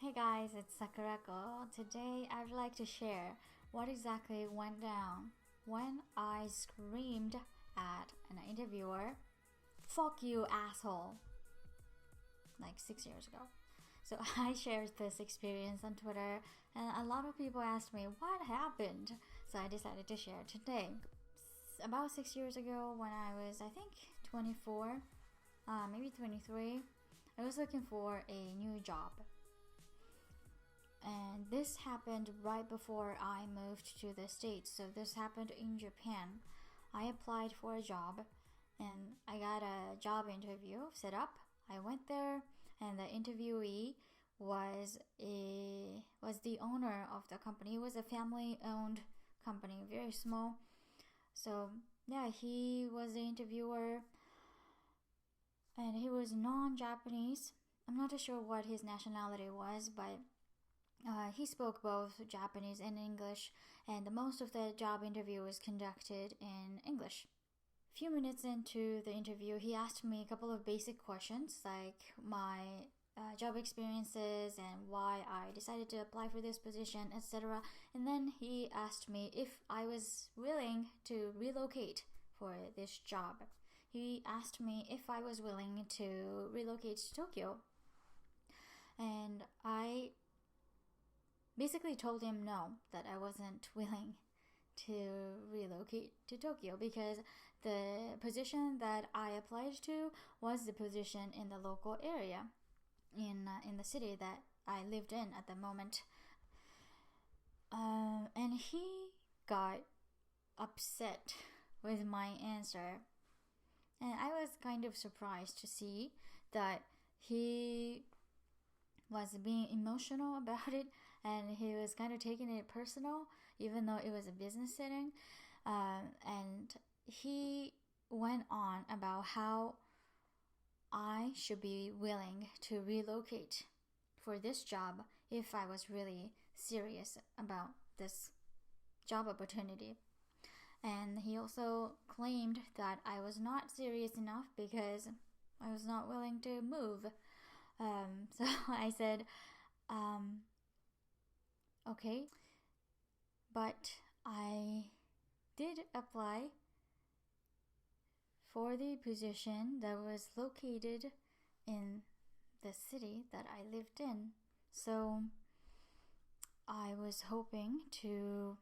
Hey guys, it's Sakurako. Today I'd like to share what exactly went down when I screamed at an interviewer, "Fuck you, asshole," like 6 years ago. So I shared this experience on Twitter and a lot of people asked me what happened. So I decided to share it today. About 6 years ago when I was, I think, 24, maybe 23, I was looking for a new job. And this happened right before I moved to the States. So this happened in Japan. I applied for a job and I got a job interview set up. I went there and the interviewee was the owner of the company. It was a family-owned company, very small. So yeah, he was the interviewer and he was non-Japanese. I'm not too sure what his nationality was, but he spoke both Japanese and English, and most of the job interview was conducted in English. A few minutes into the interview, he asked me a couple of basic questions like my job experiences and why I decided to apply for this position, etc. And then he asked me if I was willing to relocate for this job. He asked me if I was willing to relocate to Tokyo. And I basically told him no, that I wasn't willing to relocate to Tokyo because the position that I applied to was the position in the local area in the city that I lived in at the moment. And he got upset with my answer. And I was kind of surprised to see that he was being emotional about it and he was kind of taking it personal even though it was a business setting, and he went on about how I should be willing to relocate for this job if I was really serious about this job opportunity. And he also claimed that I was not serious enough because I was not willing to move. So I said, okay, but I did apply for the position that was located in the city that I lived in. So I was hoping to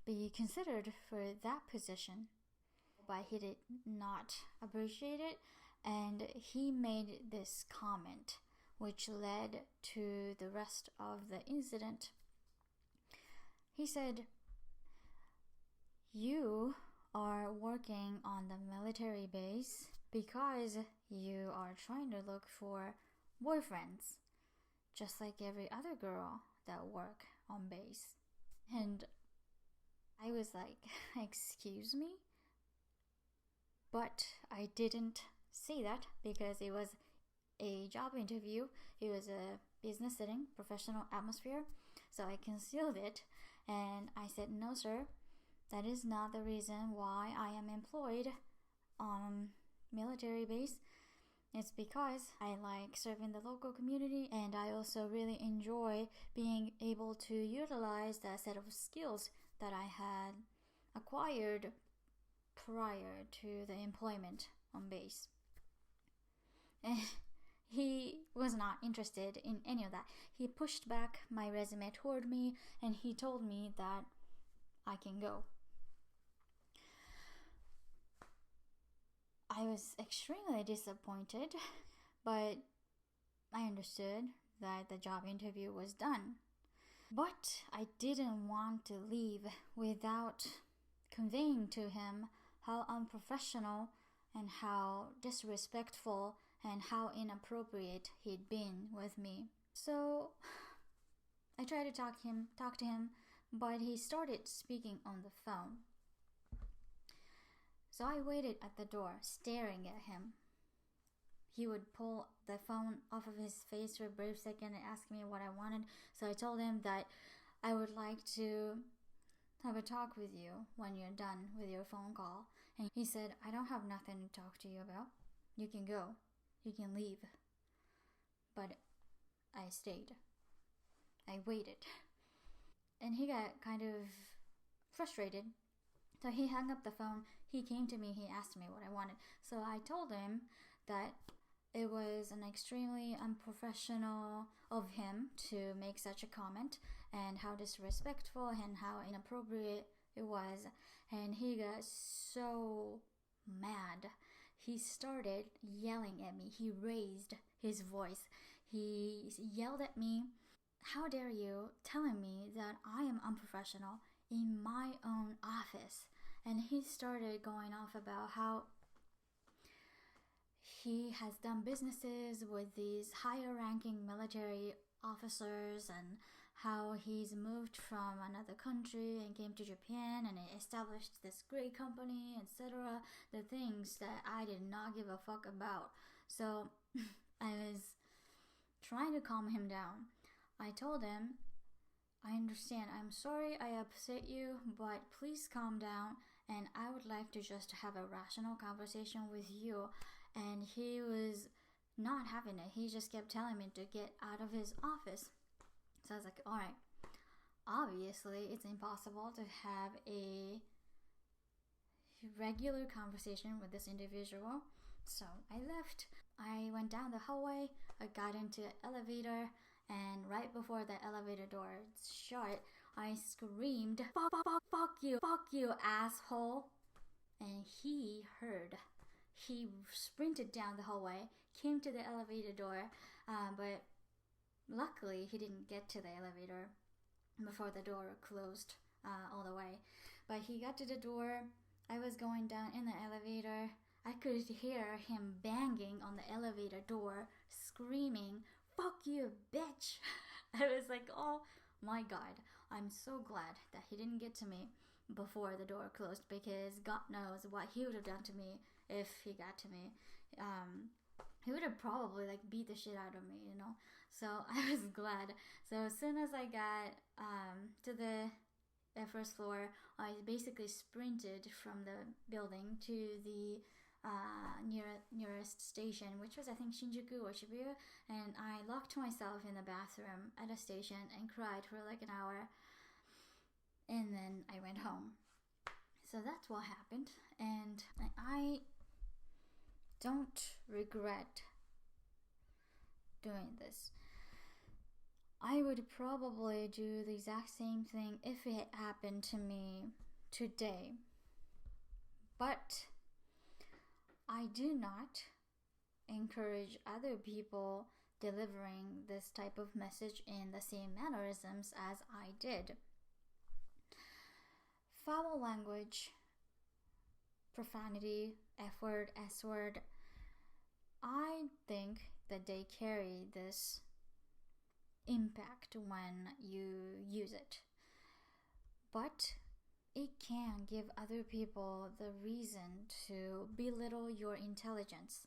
be considered for that position, but he did not appreciate it. And he made this comment, which led to the rest of the incident. He said, "You are working on the military base because you are trying to look for boyfriends, just like every other girl that work on base." And I was like, excuse me? But I didn't say that because it was a job interview. It was a business setting, professional atmosphere. So I concealed it and I said, "No, sir, that is not the reason why I am employed on military base. It's because I like serving the local community and I also really enjoy being able to utilize the set of skills that I had acquired prior to the employment on base." And he was not interested in any of that. He pushed back my resume toward me and he told me that I can go. I was extremely disappointed, but I understood that the job interview was done. But I didn't want to leave without conveying to him how unprofessional and how disrespectful and how inappropriate he'd been with me. So I tried to talk to him, but he started speaking on the phone. So I waited at the door, staring at him. He would pull the phone off of his face for a brief second and ask me what I wanted. So I told him that I would like to have a talk with you when you're done with your phone call. And he said, "I don't have nothing to talk to you about. You can go. You can leave." But I stayed. I waited. And he got kind of frustrated. So he hung up the phone. He came to me. He asked me what I wanted. So I told him that it was an extremely unprofessional of him to make such a comment, and how disrespectful and how inappropriate it was. And he got so mad. He started yelling at me. He raised his voice. He yelled at me, "How dare you telling me that I am unprofessional in my own office?" And he started going off about how he has done businesses with these higher ranking military officers, and how he's moved from another country and came to Japan and established this great company, etc. The things that I did not give a fuck about. So I was trying to calm him down. I told him, "I understand. I'm sorry I upset you, but please calm down, and I would like to just have a rational conversation with you." And he was not having it. He just kept telling me to get out of his office. So I was like, all right, obviously it's impossible to have a regular conversation with this individual. So I left. I went down the hallway. I got into the elevator, and right before the elevator door shut, I screamed, fuck you, asshole." And he heard. He sprinted down the hallway, came to the elevator door, but luckily he didn't get to the elevator before the door closed all the way. But he got to the door. I was going down in the elevator. I could hear him banging on the elevator door, screaming, "Fuck you, bitch." I was like, oh my god, I'm so glad that he didn't get to me before the door closed, because God knows what he would have done to me if he got to me. He would have probably beat the shit out of me, you know. So I was glad. So as soon as I got to the first floor, I basically sprinted from the building to the nearest station, which was I think Shinjuku or Shibuya, and I locked myself in the bathroom at a station and cried for like an hour, and then I went home. So that's what happened, and I don't regret doing this. I would probably do the exact same thing if it happened to me today, but I do not encourage other people delivering this type of message in the same mannerisms as I did. Foul language, profanity, F-word, S-word, I think that they carry this impact when you use it. But it can give other people the reason to belittle your intelligence,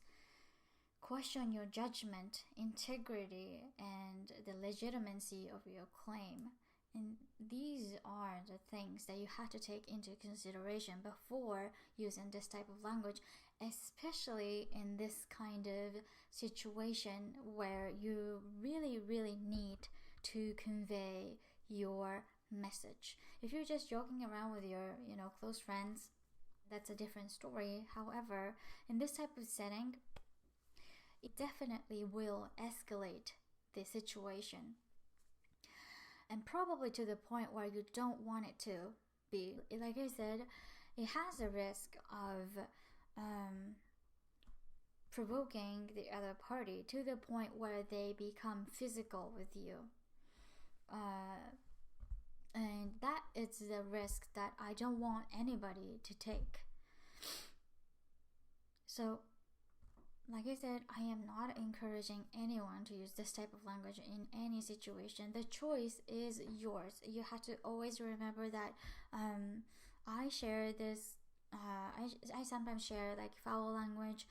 question your judgment, integrity, and the legitimacy of your claim. And these are the things that you have to take into consideration before using this type of language, especially in this kind of situation where you really, really need to convey your message. If you're just joking around with your, close friends, that's a different story. However, in this type of setting, it definitely will escalate the situation, and probably to the point where you don't want it to be. Like I said, it has a risk of provoking the other party to the point where they become physical with you. And that is the risk that I don't want anybody to take. So, like I said, I am not encouraging anyone to use this type of language in any situation. The choice is yours. You have to always remember that I share this, I sometimes share foul language,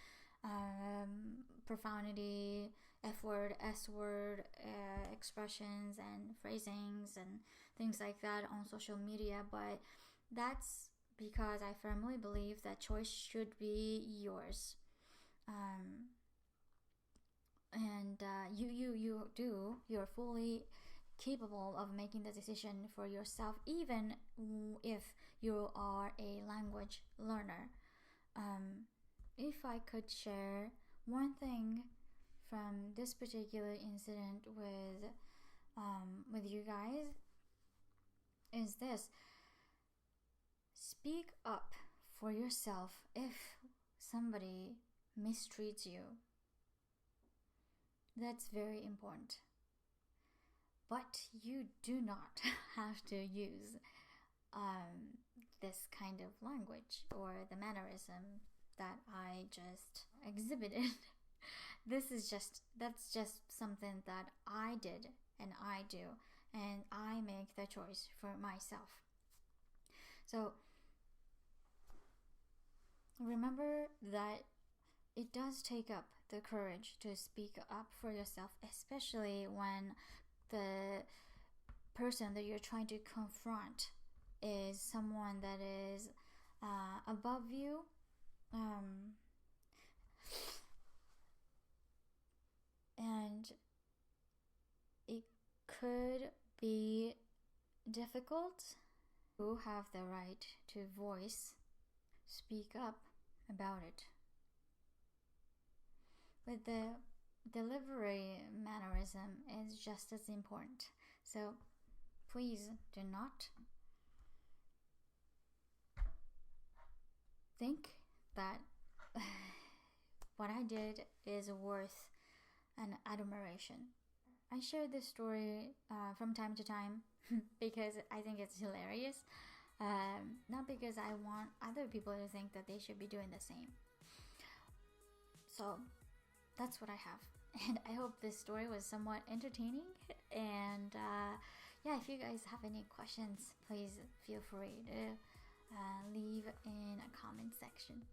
profanity, F-word, S-word, expressions and phrasings and things like that on social media, but that's because I firmly believe that choice should be yours. And you do, you're fully capable of making the decision for yourself, even if you are a language learner. If I could share one thing from this particular incident with you guys, is this: speak up for yourself if somebody mistreats you. That's very important. But you do not have to use this kind of language or the mannerism that I just exhibited. That's just something that I did and I do, and I make the choice for myself. So remember that it does take up the courage to speak up for yourself, especially when the person that you're trying to confront is someone that is above you. And it could be difficult. You have the right to speak up about it. But the delivery mannerism is just as important. So please do not think that what I did is worth an admiration. I share this story from time to time because I think it's hilarious, not because I want other people to think that they should be doing the same. So that's what I have, and I hope this story was somewhat entertaining. And if you guys have any questions, please feel free to leave in a comment section.